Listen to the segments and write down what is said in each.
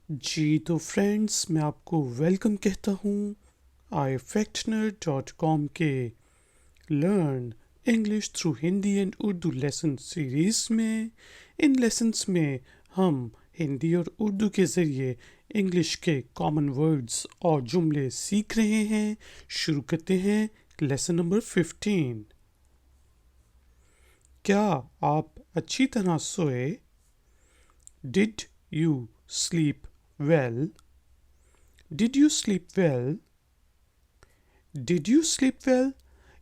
जी तो फ्रेंड्स, मैं आपको वेलकम कहता हूँ ifactner.com के learn English through Hindi and Urdu lesson series में। इन लेसन्स में हम हिंदी और उर्दू के ज़रिए इंग्लिश के कॉमन वर्ड्स और जुमले सीख रहे हैं। शुरू करते हैं लेसन नंबर 15। क्या आप अच्छी तरह सोए? Did you sleep well? Did you sleep well? Did you sleep well?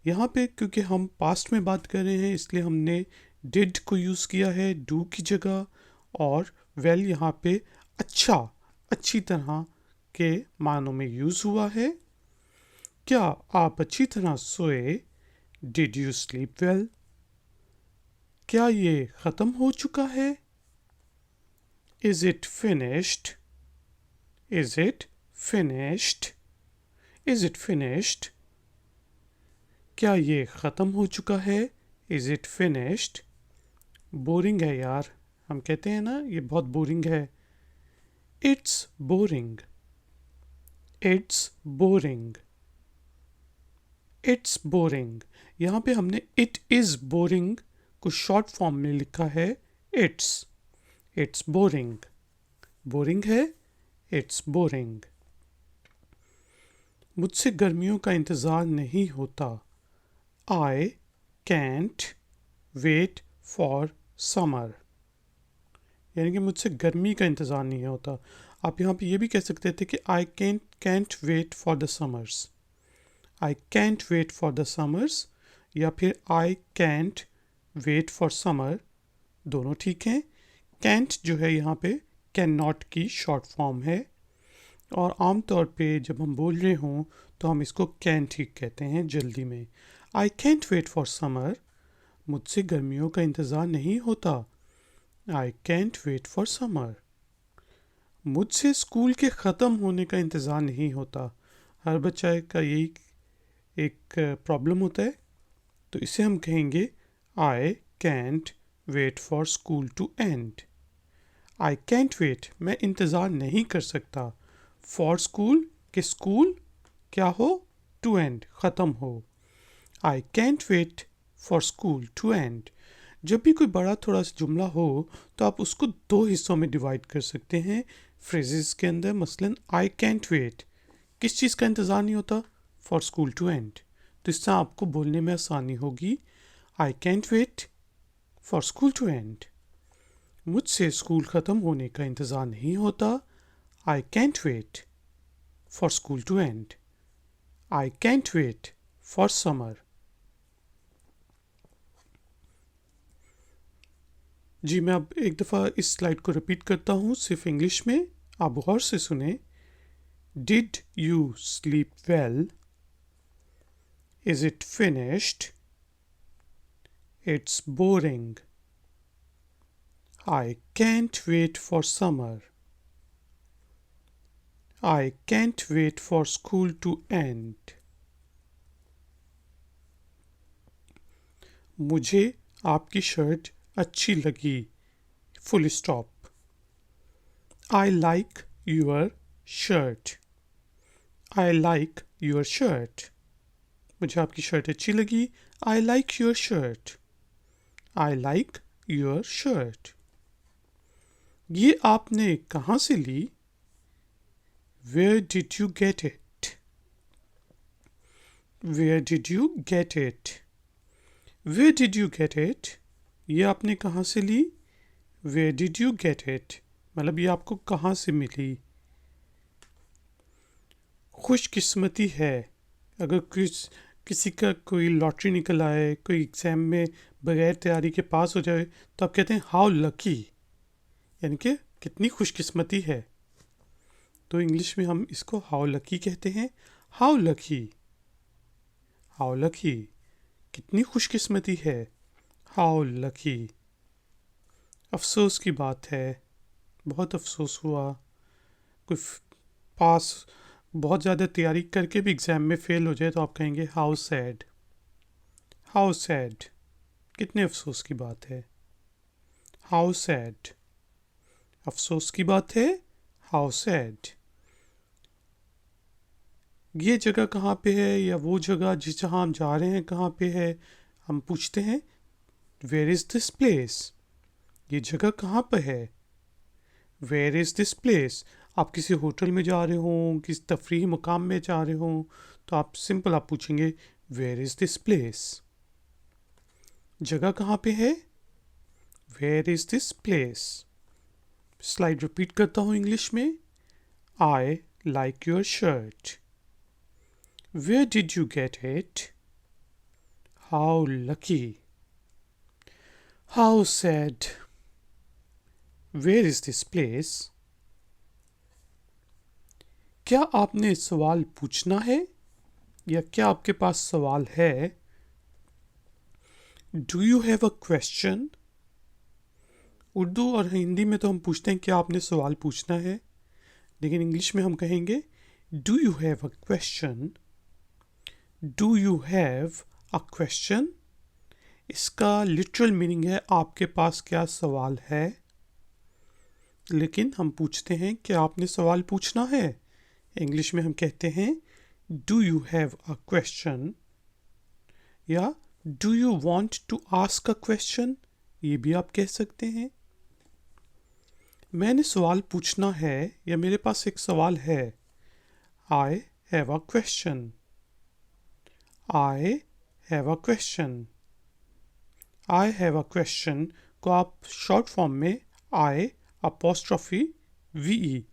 यहाँ पे क्योंकि हम पास्ट में बात कर रहे हैं इसलिए हमने डिड को यूज़ किया है डू की जगह, और वेल यहाँ पे अच्छा, अच्छी तरह के मानों में यूज़ हुआ है। क्या आप अच्छी तरह सोए? Did you sleep well? क्या ये ख़त्म हो चुका है? Is it finished? Is it finished? Is it finished? क्या ये ख़त्म हो चुका है? Is it finished? बोरिंग है यार, हम कहते हैं ना ये बहुत बोरिंग है। It's boring. It's boring. It's boring. यहाँ पे हमने इट इज़ बोरिंग को शॉर्ट फॉर्म में लिखा है इट्स। It's boring. बोरिंग है, इट्स बोरिंग। मुझसे गर्मियों का इंतज़ार नहीं होता। I can't wait for summer. यानी कि मुझसे गर्मी का इंतज़ार नहीं होता। आप यहाँ पे ये भी कह सकते थे कि I can't wait for the summers. I can't wait for the summers, या फिर I can't wait for summer, दोनों ठीक हैं। कैंट जो है यहाँ पे कैन नॉट की शॉर्ट फॉर्म है, और आमतौर पे जब हम बोल रहे हों तो हम इसको कैंट ही कहते हैं जल्दी में। I can't wait for summer, मुझसे गर्मियों का इंतज़ार नहीं होता। I can't wait for summer. मुझसे स्कूल के ख़त्म होने का इंतज़ार नहीं होता। हर बच्चे का यही एक प्रॉब्लम होता है, तो इसे हम कहेंगे I can't wait for school to end. I can't wait, मैं इंतज़ार नहीं कर सकता। फॉर स्कूल, कि स्कूल क्या हो, टू एंड, ख़त्म हो। I can't wait for school to end. जब भी कोई बड़ा थोड़ा सा जुमला हो तो आप उसको दो हिस्सों में डिवाइड कर सकते हैं फ्रेजेस के अंदर। मसलन आई कैंट वेट, किस चीज़ का इंतज़ार नहीं होता? For school to end. तो इससे आपको बोलने में आसानी होगी। I can't wait for school to end. मुझसे स्कूल ख़त्म होने का इंतज़ार नहीं होता। I can't wait for school to end. I can't wait for summer. जी, मैं अब एक दफ़ा इस स्लाइड को रिपीट करता हूँ सिर्फ इंग्लिश में, आप गौर से सुने। Did you sleep well? Is it finished? It's boring. I can't wait for summer. I can't wait for school to end. मुझे आपकी शर्ट अच्छी लगी। Full stop. I like your shirt. I like your shirt. मुझे आपकी shirt अच्छी लगी। I like your shirt. I like your shirt. ये आपने कहाँ से ली? Where did you get it? Where did you get it? Where did you get it? ये आपने कहाँ से ली? Where did you get it? मतलब ये आपको कहाँ से मिली? खुशकिस्मती है। अगर किसी का कोई लॉटरी निकल आए, कोई एग्ज़ाम में बगैर तैयारी के पास हो जाए, तो आप कहते हैं हाउ लकी, यानी कि कितनी खुशकिस्मती है। तो इंग्लिश में हम इसको हाउ लकी कहते हैं। How lucky. हाउ लकी, कितनी खुशकिस्मती है। How lucky. अफसोस की बात है, बहुत अफसोस हुआ। कोई पास बहुत ज़्यादा तैयारी करके भी एग्ज़ाम में फ़ेल हो जाए तो आप कहेंगे हाउ सैड। हाउ सैड, कितने अफसोस की बात है। हाउ सैड, अफसोस की बात है। How sad. ये जगह कहाँ पे है या वो जगह जिस जहाँ हम जा रहे हैं कहाँ पे है, हम पूछते हैं वेयर इज़ दिस प्लेस, ये जगह कहाँ पर है। वेयर इज़ दिस प्लेस, आप किसी होटल में जा रहे हो, किसी तफरीही मुकाम में जा रहे हो, तो आप सिंपल आप पूछेंगे वेयर इज़ दिस प्लेस, जगह कहाँ पे है, where is this place. Slide repeat करता हूँ इंग्लिश में। I like your shirt. Where did you get it? How lucky. How sad. Where is this place. क्या आपने सवाल पूछना है या क्या आपके पास सवाल है? Do you have a question. Urdu और हिंदी में तो हम पूछते हैं क्या आपने सवाल पूछना है, लेकिन इंग्लिश में हम कहेंगे do you have a question. Do you have a question, इसका लिटरल मीनिंग है आपके पास क्या सवाल है, लेकिन हम पूछते हैं क्या आपने सवाल पूछना है। इंग्लिश में हम कहते हैं do you have a question या do you want to ask a question, ये भी आप कह सकते हैं। मैंने सवाल पूछना है या मेरे पास एक सवाल है। I have a question. I have a question. I have a question को आप शॉर्ट फॉर्म में आई अपोस्ट्रॉफी वी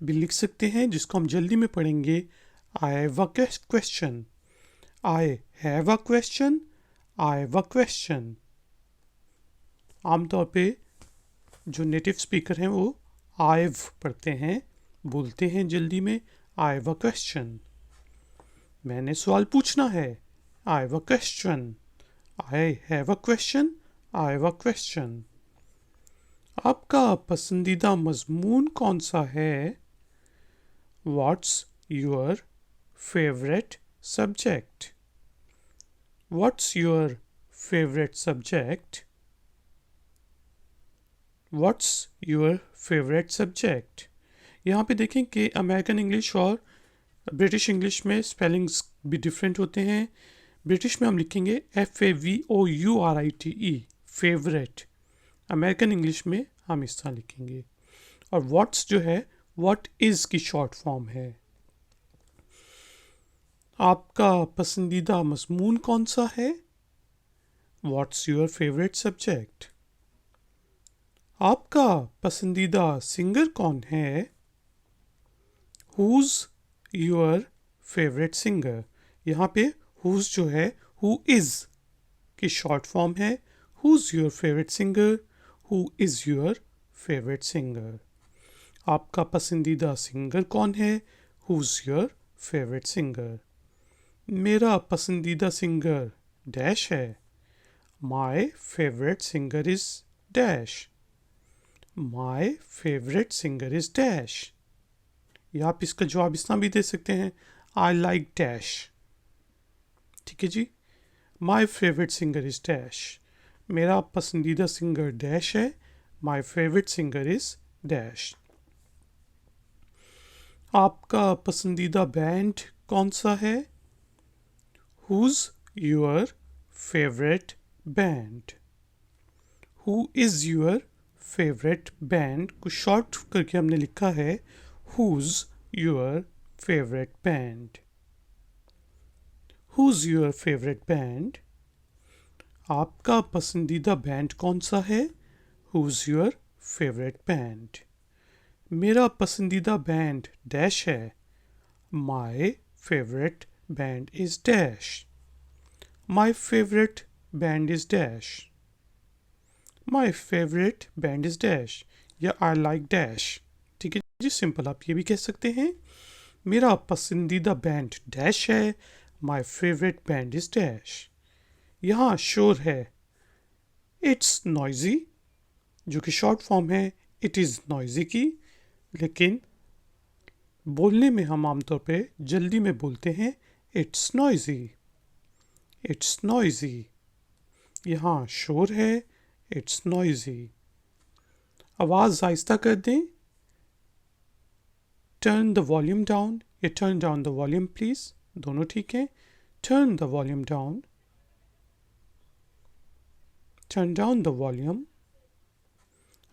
भी लिख सकते हैं, जिसको हम जल्दी में पढ़ेंगे I have a question. I have a question. I have a question. आमतौर पे जो नेटिव स्पीकर हैं वो आइव पढ़ते हैं, बोलते हैं जल्दी में आई हैव अ क्वेश्चन। मैंने सवाल पूछना है, I have a question. I have a question. I have a question. आपका पसंदीदा मजमून कौन सा है? What's your favourite subject? What's your favourite subject? What's your favourite subject? यहाँ पे देखें कि अमेरिकन इंग्लिश और ब्रिटिश इंग्लिश में स्पेलिंग्स भी डिफरेंट होते हैं। ब्रिटिश में हम लिखेंगे FAVOURITE, फेवरेट। अमेरिकन इंग्लिश में हम इस तरह लिखेंगे। और व्हाट्स जो है व्हाट इज़ की शॉर्ट फॉर्म है। आपका पसंदीदा मजमून कौन सा है? What's your favourite subject? आपका पसंदीदा सिंगर कौन है? Who's your favourite singer? यहाँ पे हुज जो है हु इज़ की शॉर्ट फॉर्म है। Who's your favourite singer? Who is your favourite singer? आपका पसंदीदा सिंगर कौन है? Who's your favourite singer? मेरा पसंदीदा सिंगर डैश है। My favourite singer is dash. My favourite singer is dash. या आप इसका जवाब इस तरह भी दे सकते हैं, आई लाइक डैश। ठीक है जी। My favourite singer is dash. मेरा पसंदीदा सिंगर डैश है। My favourite singer is dash. आपका पसंदीदा बैंड कौन सा है? Who's your favourite band? Who is your favourite band को शॉर्ट करके हमने लिखा है who's your favourite band. Who's your favourite band? आपका पसंदीदा बैंड कौन सा है? Who's your favourite band? मेरा पसंदीदा बैंड डैश है। My favourite band is dash. My favourite band is dash. My favourite band is dash या आई लाइक डैश। ठीक है जी, सिंपल आप ये भी कह सकते हैं। मेरा पसंदीदा बैंड डैश है। My favourite band is dash. यहाँ शोर है इट्स नॉइजी, जो कि शॉर्ट फॉर्म है इट इज़ नॉइजी की, लेकिन बोलने में हम आमतौर पे जल्दी में बोलते हैं इट्स नॉइजी। It's noisy. यहाँ शोर है इट्स नॉइजी। आवाज़ आहिस्ता कर दें, turn the volume down या turn down the volume please, दोनों ठीक है. Turn the volume down. Turn down the volume.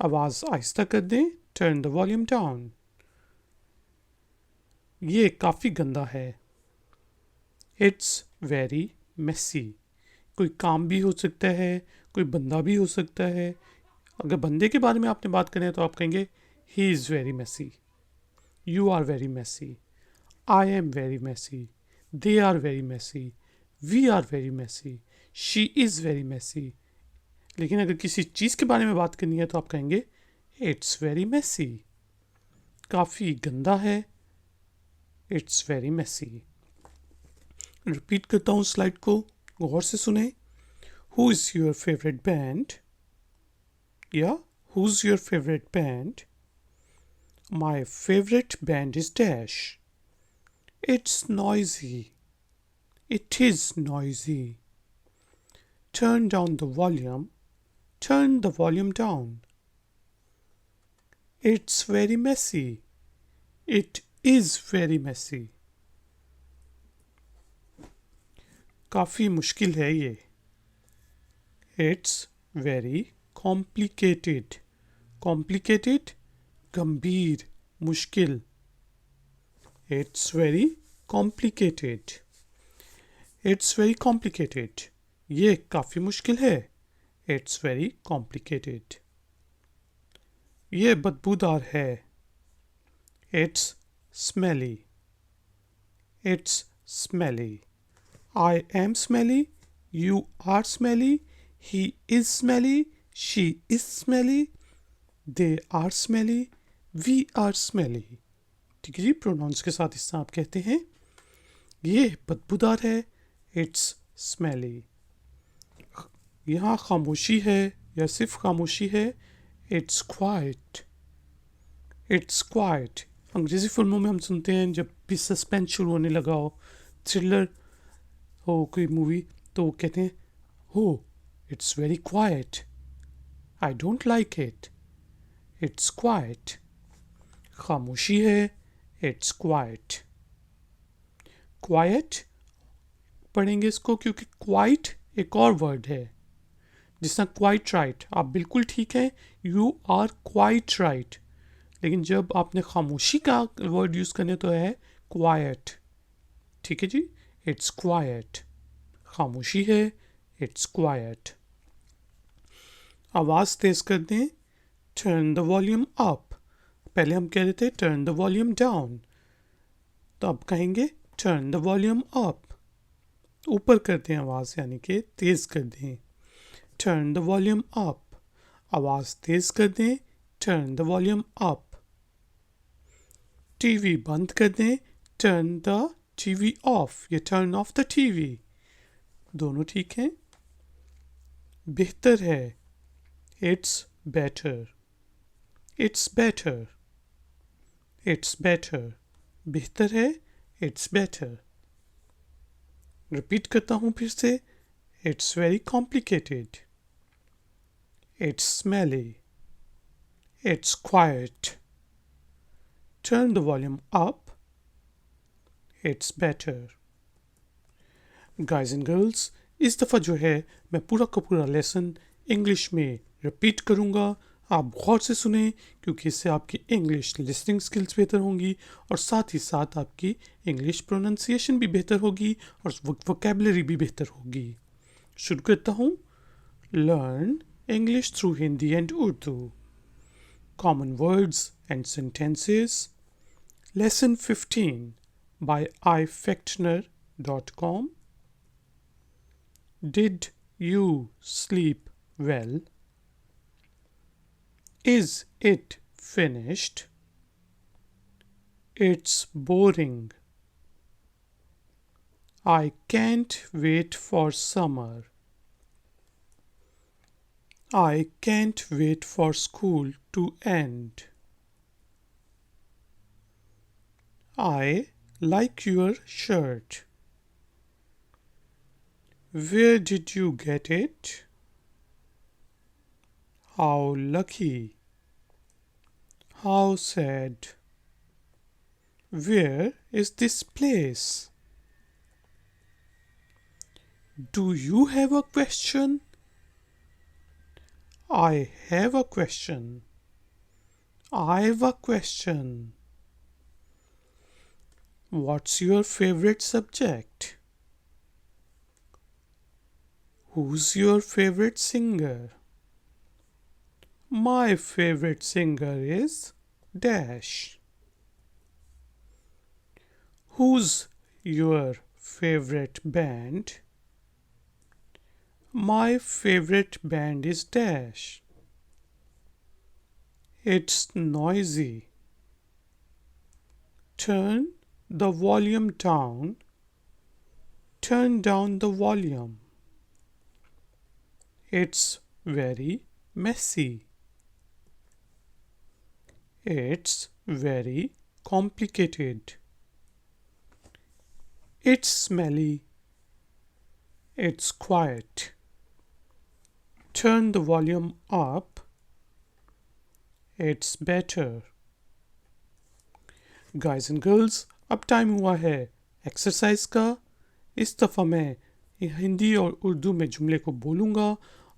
आवाज आहिस्ता कर दें. Turn the volume down. ये काफी गंदा है. It's very messy. कोई काम भी हो सकता है, कोई बंदा भी हो सकता है. अगर बंदे के बारे में आपने बात करें तो आप कहेंगे he is very messy. You are very messy. I am very messy. They are very messy. We are very messy. She is very messy. लेकिन अगर किसी चीज़ के बारे में बात करनी है तो आप कहेंगे It's very messy. काफ़ी गंदा है. It's very messy. रिपीट करता हूँ स्लाइड को, गौर से सुने. Who is your favorite band? Yeah, who's your favorite band? My favorite band is Dash. It's noisy. It is noisy. Turn down the volume. Turn the volume down. It's very messy. It is very messy. काफ़ी मुश्किल है ये. It's very complicated. Complicated, गंभीर, मुश्किल. It's very complicated. It's very complicated. ये काफ़ी मुश्किल है. It's very complicated. ये बदबूदार है. It's smelly. It's smelly. I am smelly. You are smelly. He is smelly. She is smelly. They are smelly. We are smelly. ठीक है जी. Pronounce के साथ इस तरह आप कहते हैं. ये बदबूदार है. It's smelly. यहाँ खामोशी है या सिर्फ खामोशी है. It's quiet. It's quiet. अंग्रेज़ी फिल्मों में हम सुनते हैं जब भी सस्पेंस शुरू होने लगा हो, थ्रिलर हो कोई मूवी, तो वो कहते हैं हो it's very quite. I don't like it. It's quite. खामोशी है. It's quite. क्वाइट पढ़ेंगे इसको क्योंकि क्वाइट एक और वर्ड है. जिस तरह क्वाइट राइट, आप बिल्कुल ठीक हैं. You are quite right. लेकिन जब आपने खामोशी का वर्ड यूज़ करने तो है क्वाइट. ठीक है जी. It's quite. खामोशी है. It's quite. आवाज़ तेज कर दें. Turn the volume up. पहले हम कह रहे थे टर्न द वॉल्यूम डाउन, तो अब कहेंगे टर्न द वॉल्यूम अप. ऊपर कर दें आवाज़, यानी कि तेज़ कर दें. Turn the volume up. आवाज़ तेज़ कर दें. Turn the volume up. TV बंद कर दें. टर्न द टीवी ऑफ या टर्न ऑफ द टीवी. दोनों ठीक हैं. बेहतर है. It's better. It's better. It's better. बेहतर है. It's better. रिपीट करता हूँ फिर से. It's very complicated. It's smelly. It's quite. Turn the volume up. It's better. Guys and girls, इस दफ़ा जो है मैं पूरा का पूरा लेसन इंग्लिश में रिपीट करूँगा. आप गौर से सुने क्योंकि इससे आपकी इंग्लिश लिसनिंग स्किल्स बेहतर होंगी और साथ ही साथ आपकी इंग्लिश प्रोनाउंसिएशन भी बेहतर होगी और वोकैबुलरी भी बेहतर होगी. शुरू करता हूँ. Learn English through Hindi and Urdu. Common words and sentences. Lesson 15 by ifactner.com. Did you sleep well? Is it finished? It's boring. I can't wait for summer. I can't wait for school to end. I like your shirt. Where did you get it? How lucky. How sad. Where is this place? Do you have a question? I have a question. I have a question. What's your favorite subject? Who's your favorite singer? My favorite singer is Dash. Who's your favorite band? My favorite band is Dash. It's noisy. Turn the volume down. Turn down the volume. It's very messy. It's very complicated. It's smelly. It's quiet. Turn the volume up. It's better. Guys and girls, अब time हुआ है exercise का। इस दफ़ा मैं हिंदी और उर्दू में जुमले को बोलूँगा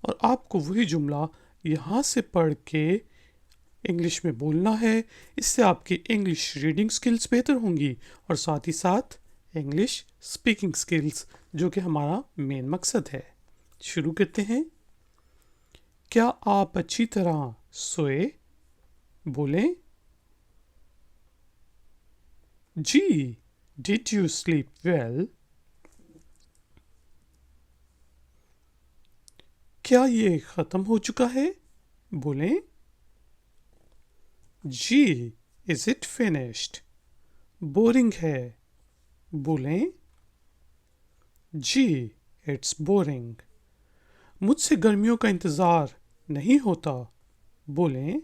और आपको वही जुमला यहाँ से पढ़ के इंग्लिश में बोलना है। इससे आपकी इंग्लिश रीडिंग स्किल्स बेहतर होंगी और साथ ही साथ इंग्लिश स्पीकिंग स्किल्स, जो कि हमारा मेन मकसद है। शुरू करते हैं। क्या आप अच्छी तरह सोए? बोलें जी। Did you sleep well? क्या ये ख़त्म हो चुका है? बोलें जी। Is it finished? बोरिंग है। बोलें जी। It's boring. मुझसे गर्मियों का इंतज़ार नहीं होता। बोलें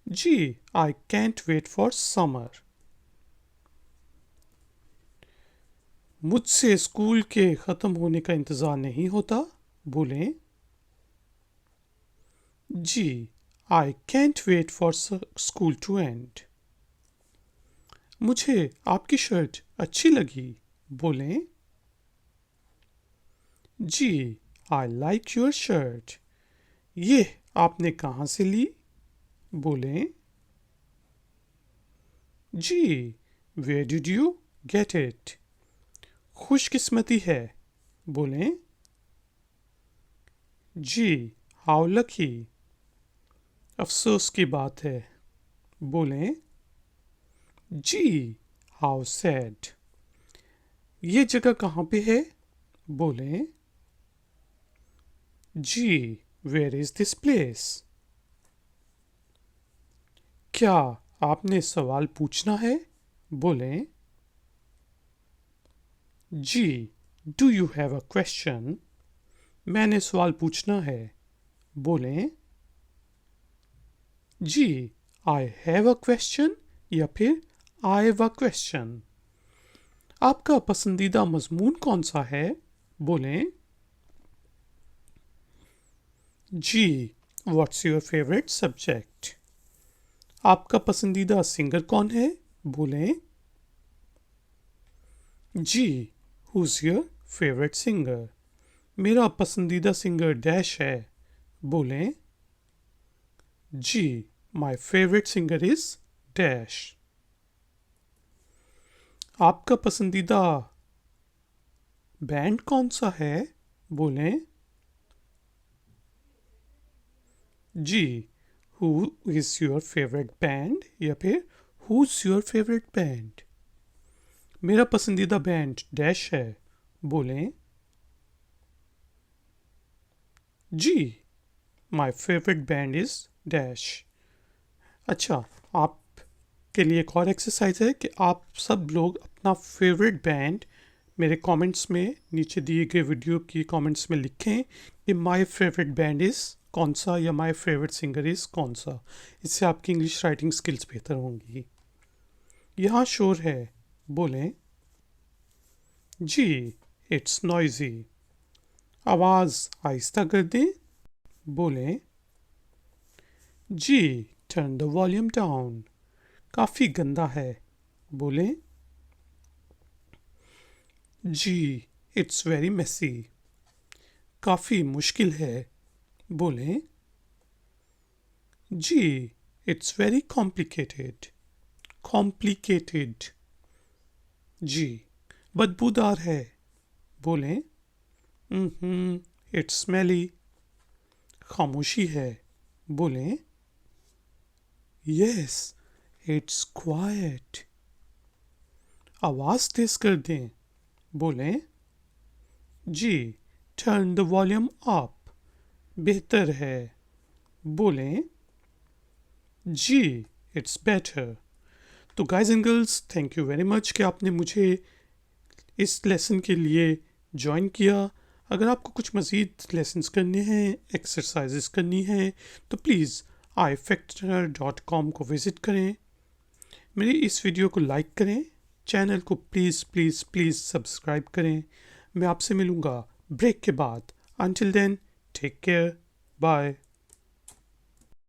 जी। I can't wait for summer. मुझसे स्कूल के ख़त्म होने का इंतज़ार नहीं होता। बोलें जी। I can't wait for school to end. मुझे आपकी शर्ट अच्छी लगी। बोलें जी। I like your shirt. ये आपने कहाँ से ली? बोलें जी। Where did you get it? खुशकिस्मती है। बोलें जी। How lucky. अफसोस की बात है। बोलें जी। How sad. ये जगह कहाँ पे है? बोलें जी। Where is this place? क्या आपने सवाल पूछना है? बोलें जी। Do you have a question? मैंने सवाल पूछना है। बोलें जी। आई हैव अ क्वेश्चन या फिर आई हैव अ क्वेश्चन। आपका पसंदीदा मजमून कौन सा है? बोलें जी। What's your favourite subject? आपका पसंदीदा सिंगर कौन है? बोलें जी। Who's your favourite singer? मेरा पसंदीदा सिंगर डैश है। बोलें जी। My favourite singer is dash. आपका पसंदीदा बैंड कौन सा है? बोलें जी। Who is your favourite band या फिर हुज योर फेवरेट बैंड? मेरा पसंदीदा बैंड डैश है। बोलें जी। My favourite band is dash. अच्छा, आपके लिए एक और एक्सरसाइज है कि आप सब लोग अपना फेवरेट बैंड मेरे कमेंट्स में, नीचे दिए गए वीडियो की कमेंट्स में लिखें कि माय फेवरेट बैंड इज़ कौन सा या माय फेवरेट सिंगर इज़ कौन सा। इससे आपकी इंग्लिश राइटिंग स्किल्स बेहतर होंगी। यहाँ शोर है। बोलें जी। It's noisy. आवाज़ आहिस्ता कर दें। बोलें जी। Turn the volume down. काफ़ी गंदा है। बोलें जी, इट्स वेरी मेसी। काफ़ी मुश्किल है। बोलें जी, इट्स वेरी कॉम्प्लिकेटेड। कॉम्प्लिकेटेड। जी, बदबूदार है। बोलें इट्स स्मेली। खामोशी है। बोलें यस, इट्स क्वाइट। आवाज़ तेज कर दें। बोलें जी, टर्न द वॉल्यूम अप। बेहतर है। बोलें जी, इट्स बेटर। तो guys and girls, thank you very much कि आपने मुझे इस लेसन के लिए ज्वाइन किया। अगर आपको कुछ मज़ीद लेसन्स करने हैं, एक्सरसाइजेस करनी हैं, तो प्लीज़ ifactner.com को विज़िट करें। मेरी इस वीडियो को लाइक करें, चैनल को प्लीज़ प्लीज़ प्लीज़ सब्सक्राइब करें। मैं आपसे मिलूँगा ब्रेक के बाद। Until then, take care. Bye.